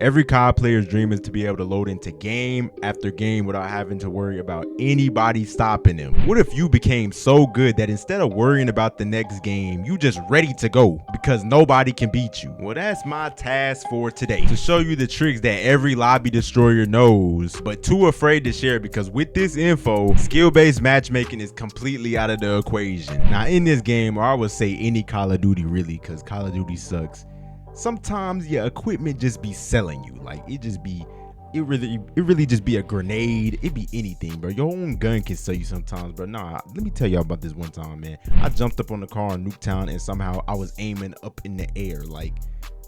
Every COD player's dream is to be able to load into game after game without having to worry about anybody stopping them. What if you became so good that instead of worrying about the next game, you just ready to go because nobody can beat you? Well, that's my task for today, to show you the tricks that every lobby destroyer knows, but too afraid to share, because with this info, skill-based matchmaking is completely out of the equation. Now in this game, or I would say any Call of Duty really, because Call of Duty sucks, sometimes your equipment just be selling you. Like it really just be a grenade. It be anything, bro. Your own gun can sell you sometimes, bro. Nah, let me tell y'all about this one time, man. I jumped up on the car in Nuketown and somehow I was aiming up in the air. Like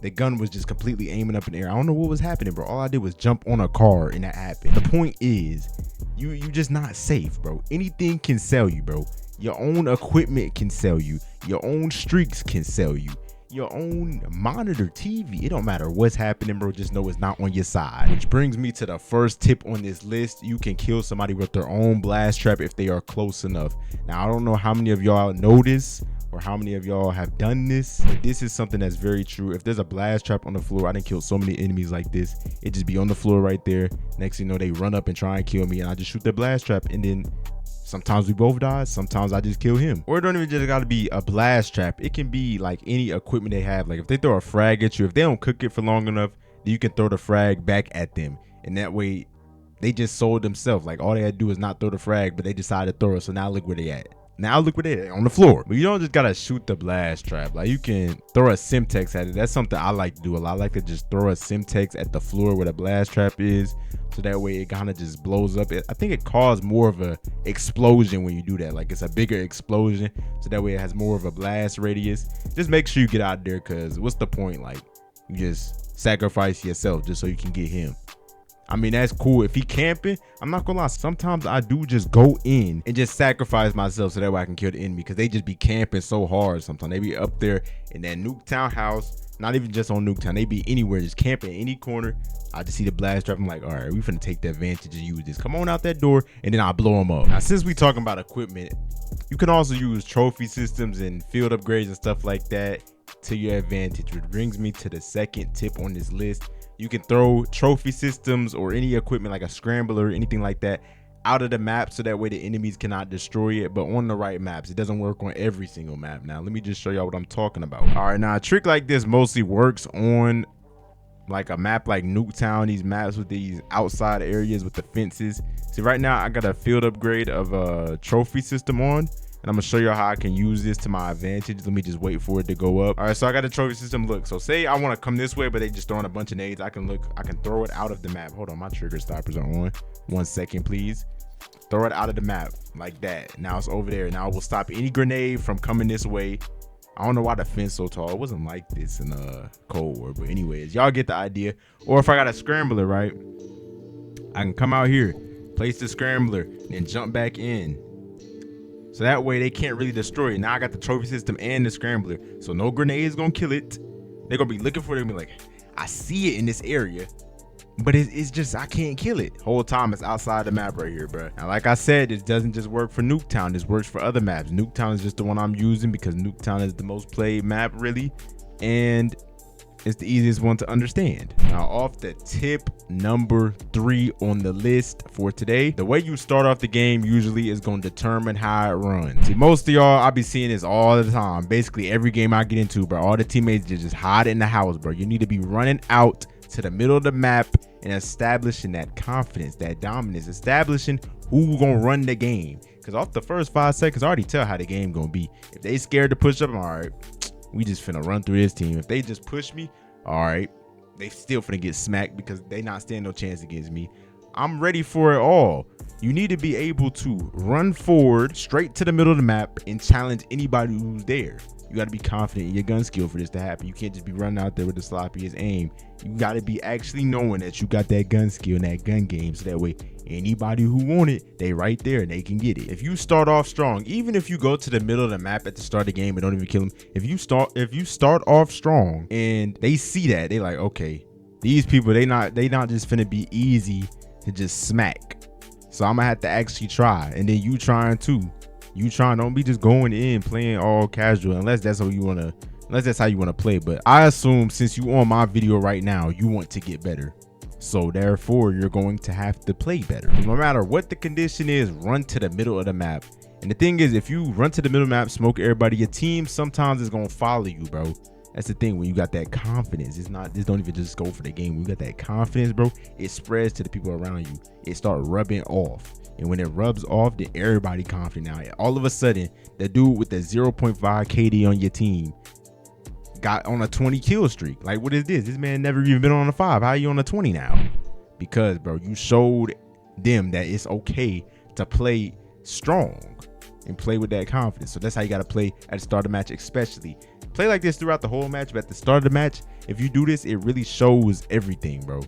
the gun was just completely aiming up in the air. I don't know what was happening, bro. All I did was jump on a car and that happened. The point is, you just not safe, bro. Anything can sell you, bro. Your own equipment can sell you. Your own streaks can sell you. Your own monitor, TV, it don't matter what's happening, bro. Just know it's not on your side. Which brings me to the first tip on this list. You can kill somebody with their own blast trap if they are close enough. Now I don't know how many of y'all know this or how many of y'all have done this, but this is something that's very true. If there's a blast trap on the floor, I done killed so many enemies like this. It just be on the floor right there. Next thing you know, they run up and try and kill me, and I just shoot the blast trap, and then sometimes we both die, sometimes I just kill him. Or it don't even just gotta be a blast trap. It can be like any equipment they have. Like if they throw a frag at you, if they don't cook it for long enough, then you can throw the frag back at them. And that way they just sold themselves. Like all they had to do is not throw the frag, but they decided to throw it. So now look where they at. Now look where they at, on the floor. But you don't just gotta shoot the blast trap. Like you can throw a Simtex at it. That's something I like to do a lot. I like to just throw a Simtex at the floor where the blast trap is, so that way it kind of just blows up. I think it caused more of a explosion when you do that. Like it's a bigger explosion, so that way it has more of a blast radius. Just make sure you get out there, because what's the point? Like you just sacrifice yourself just so you can get him. I mean, that's cool. If he camping, I'm not gonna lie, sometimes I do just go in and just sacrifice myself so that way I can kill the enemy, because they just be camping so hard. Sometimes they be up there in that Nuketown house, not even just on Nuketown, they be anywhere, just camping in any corner. I just see the blast trap. I'm like, all right, we finna take the advantage and use this. Come on out that door, and then I blow them up. Now, since we talking about equipment, you can also use trophy systems and field upgrades and stuff like that to your advantage, which brings me to the second tip on this list. You can throw trophy systems or any equipment like a scrambler or anything like that out of the map, so that way the enemies cannot destroy it, but on the right maps. It doesn't work on every single map. Now let me just show y'all what I'm talking about. All right, now a trick like this mostly works on like a map like Nuketown, these maps with these outside areas with the fences. See, right now I got a field upgrade of a trophy system on, and I'm gonna show you how I can use this to my advantage. Let me just wait for it to go up. All right, so I got a trophy system. Look, so say I want to come this way, but they just throwing a bunch of nades. I can throw it out of the map. Hold on, my trigger stoppers are on. 1 second, please. Throw it out of the map like that. Now it's over there. Now it will stop any grenade from coming this way. I don't know why the fence so tall. It wasn't like this in Cold War, but anyways, y'all get the idea. Or if I got a scrambler, right, I can come out here, place the scrambler, and jump back in. So that way they can't really destroy it. Now I got the trophy system and the scrambler, so no grenades gonna kill it. They're gonna be looking for it and be like, I see it in this area, but it's just I can't kill it. Whole time it's outside the map right here, bro. Now like I said, this doesn't just work for Nuketown. This works for other maps. Nuketown is just the one I'm using because Nuketown is the most played map really, and it's the easiest one to understand. Now off the tip number 3 on the list for today, the way you start off the game usually is going to determine how it runs. See, most of y'all, I be seeing this all the time. Basically every game I get into, bro, all the teammates just hide in the house, bro. You need to be running out to the middle of the map and establishing that confidence, that dominance, establishing who gonna run the game. Because off the first 5 seconds, I already tell how the game gonna be. If they scared to push up, I'm all right, we just finna run through this team. If they just push me, all right, they still finna get smacked because they not stand no chance against me. I'm ready for it all. You need to be able to run forward straight to the middle of the map and challenge anybody who's there. You got to be confident in your gun skill for this to happen. You can't just be running out there with the sloppiest aim. You got to be actually knowing that you got that gun skill and that gun game, so that way anybody who want it, they right there and they can get it. If you start off strong, even if you go to the middle of the map at the start of the game and don't even kill them, if you start off strong and they see that, they like, okay, these people, they not just finna be easy to just smack. So I'm gonna have to actually try. And then you trying too. You trying, don't be just going in playing all casual, unless that's what you wanna unless that's how you want to play. But I assume since you on my video right now, you want to get better. So therefore, you're going to have to play better. No matter what the condition is, run to the middle of the map. And the thing is, if you run to the middle map, smoke everybody, your team sometimes is going to follow you, bro. That's the thing. When you got that confidence, it's not, just don't even just go for the game. When you got that confidence, bro, it spreads to the people around you. It starts rubbing off. And when it rubs off, then everybody confident now. All of a sudden, the dude with the 0.5 KD on your team got on a 20 kill streak. Like, what is this? This man never even been on a 5. How are you on a 20 now? Because, bro, you showed them that it's okay to play strong and play with that confidence. So that's how you got to play at the start of the match, especially. Play like this throughout the whole match, but at the start of the match, if you do this, it really shows everything, bro.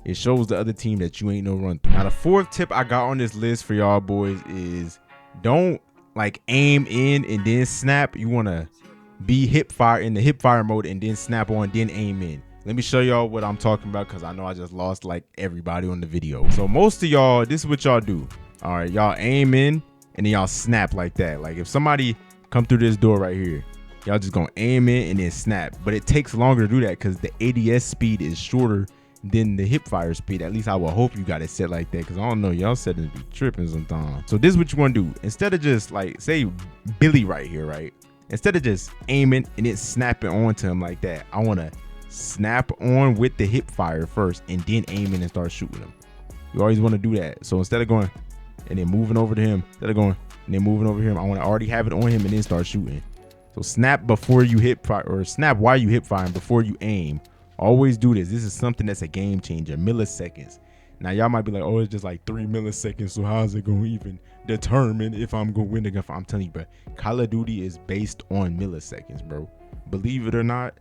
It shows the other team that you ain't no run through. Now, the fourth tip I got on this list for y'all boys is don't like aim in and then snap. You want to be hip fire in the hip fire mode and then snap on, then aim in. Let me show y'all what I'm talking about, because I know I just lost like everybody on the video. So most of y'all, this is what y'all do. All right, y'all aim in and then y'all snap like that. Like if somebody come through this door right here, y'all just gonna aim in and then snap. But it takes longer to do that because the ADS speed is shorter than the hip fire speed. At least I will hope you got it set like that, because I don't know, y'all settings be tripping sometimes. So this is what you want to do. Instead of just like, say Billy right here, right? Instead of just aiming and then snapping onto him like that, I want to snap on with the hip fire first and then aiming and start shooting him. You always want to do that. So instead of going and then moving over to him, instead of going and then moving over him, I want to already have it on him and then start shooting. So snap before you hip fire, or snap while you hip firing before you aim. Always do this. This is something that's a game changer. Milliseconds. Now y'all might be like, oh, it's just like 3 milliseconds. So how's it going to even determine if I'm going to win the gunfight? I'm telling you, bro, Call of Duty is based on milliseconds, bro. Believe it or not,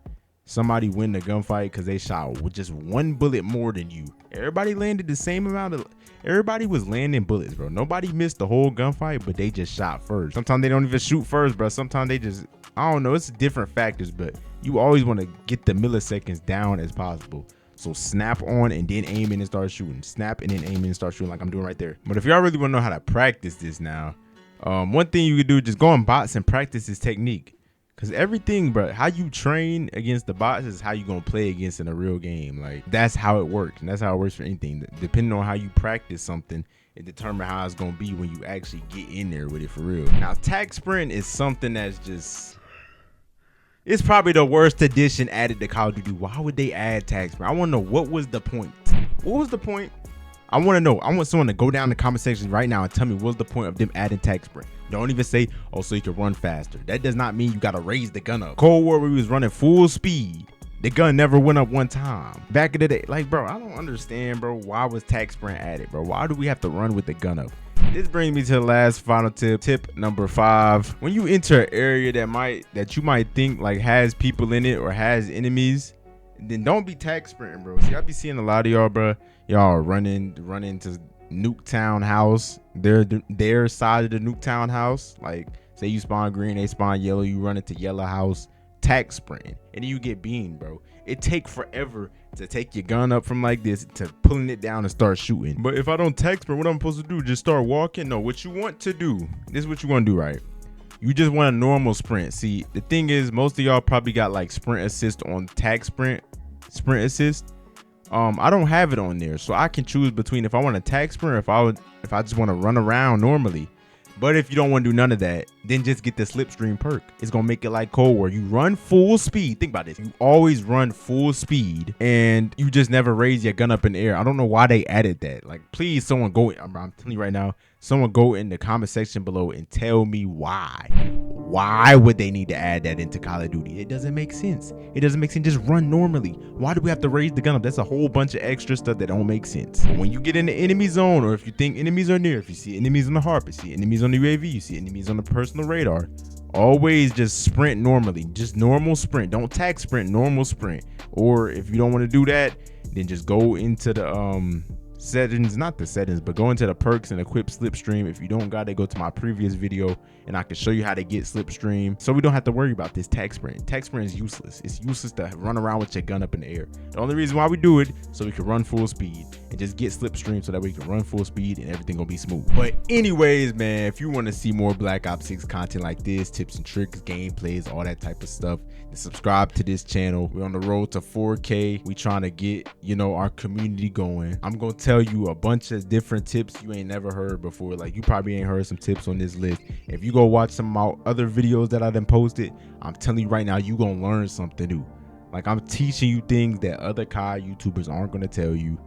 somebody win the gunfight because they shot with just 1 bullet more than you. Everybody landed the same amount of, everybody was landing bullets, bro. Nobody missed the whole gunfight, but they just shot first. Sometimes they don't even shoot first, bro. Sometimes they just, I don't know, it's different factors, but you always want to get the milliseconds down as possible. So snap on and then aim in and start shooting. Snap and then aim in and start shooting like I'm doing right there. But if y'all really want to know how to practice this now, one thing you could do, just go on bots and practice this technique. Because everything, bro, how you train against the bots is how you going to play against in a real game. Like, that's how it works. And that's how it works for anything. Depending on how you practice something, it determines how it's going to be when you actually get in there with it for real. Now, tag sprint is something that's just, it's probably the worst addition added to Call of Duty. Why would they add tag sprint? I want to know, what was the point? What was the point? I want to know. I want someone to go down in the comment section right now and tell me what's the point of them adding tag sprint. Don't even say, oh, so you can run faster. That does not mean you got to raise the gun up. Cold War, we was running full speed. The gun never went up one time. Back in the day, like, bro, I don't understand, bro. Why was tag sprint added, bro? Why do we have to run with the gun up? This brings me to the last final tip. Tip number 5. When you enter an area that you might think like has people in it or has enemies, then don't be tag sprinting, bro. See, I be seeing a lot of y'all, bro. Y'all running to Nuketown house, their side of the Nuketown house. Like, say you spawn green, they spawn yellow, you run into yellow house, tag sprinting, and then you get beamed, bro. It take forever to take your gun up from like this to pulling it down and start shooting. But if I don't tag sprint, what I'm supposed to do? Just start walking? No, what you want to do, this is what you want to do, right? You just want a normal sprint. See, the thing is, most of y'all probably got like sprint assist on tag sprint assist. I don't have it on there, so I can choose between if I want to tag sprint or if I just want to run around normally. But if you don't want to do none of that, then just get the slipstream perk. It's gonna make it like Cold War. You run full speed. Think about this. You always run full speed and you just never raise your gun up in the air. I don't know why they added that. Like, please, someone go, I'm telling you right now, someone go in the comment section below and tell me why. Why would they need to add that into Call of Duty? It doesn't make sense. It doesn't make sense. Just run normally. Why do we have to raise the gun up? That's a whole bunch of extra stuff that don't make sense. But when you get in the enemy zone, or if you think enemies are near, if you see enemies on the harp, you see enemies on the UAV, you see enemies on the personal radar, always just sprint normally. Just normal sprint. Don't tag sprint, normal sprint. Or if you don't want to do that, then just go into the settings, not the settings, but go into the perks and equip slipstream. If you don't got it, go to my previous video and I can show you how to get slipstream, so we don't have to worry about this tag sprint. Tag sprint is useless. It's useless to run around with your gun up in the air. The only reason why we do it, so we can run full speed. and just get slipstream so that we can run full speed and everything gonna be smooth. But anyways, man, if you want to see more Black Ops 6 content like this, tips and tricks, gameplays, all that type of stuff, then subscribe to this channel. We're on the road to 4K. We trying to get, you know, our community going. I'm gonna tell you a bunch of different tips you ain't never heard before. Like, you probably ain't heard some tips on this list. If you go watch some of my other videos that I done posted, I'm telling you right now, you gonna learn something new. Like, I'm teaching you things that other COD YouTubers aren't gonna tell you.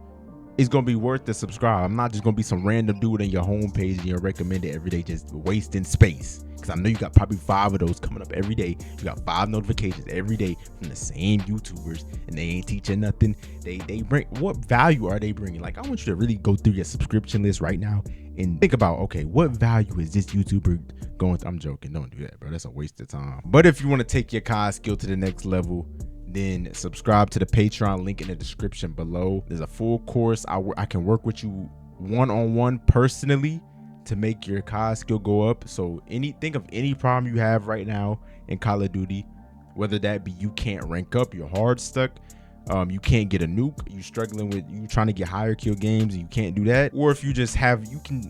It's gonna be worth the subscribe. I'm not just gonna be some random dude on your homepage and you're recommended every day just wasting space. Because I know you got probably 5 of those coming up every day. You got 5 notifications every day from the same YouTubers, and they ain't teaching nothing. They bring, what value are they bringing? Like, I want you to really go through your subscription list right now and think about, okay, what value is this YouTuber going through? I'm joking, don't do that, bro. That's a waste of time. But if you want to take your COD skill to the next level, then subscribe to the Patreon, link in the description below. There's a full course. I can work with you one-on-one personally to make your COD skill go up. So think of any problem you have right now in Call of Duty, whether that be you can't rank up, you're hard stuck, you can't get a nuke, you struggling with, you trying to get higher kill games and you can't do that, or if you just have,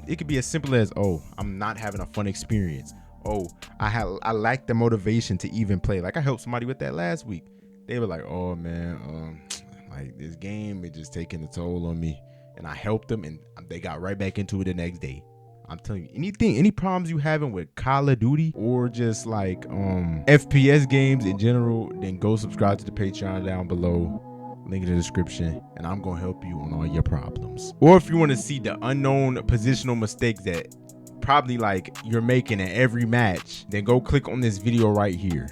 it could be as simple as, oh, I'm not having a fun experience, oh, I lack the motivation to even play. Like, I helped somebody with that last week. They were like, oh man, like, this game is just taking a toll on me, and I helped them and they got right back into it the next day. I'm telling you, any problems you having with Call of Duty or just like FPS games in general, then go subscribe to the Patreon down below, link in the description, and I'm gonna help you on all your problems. Or if you want to see the unknown positional mistakes that probably like you're making in every match, then go click on this video right here.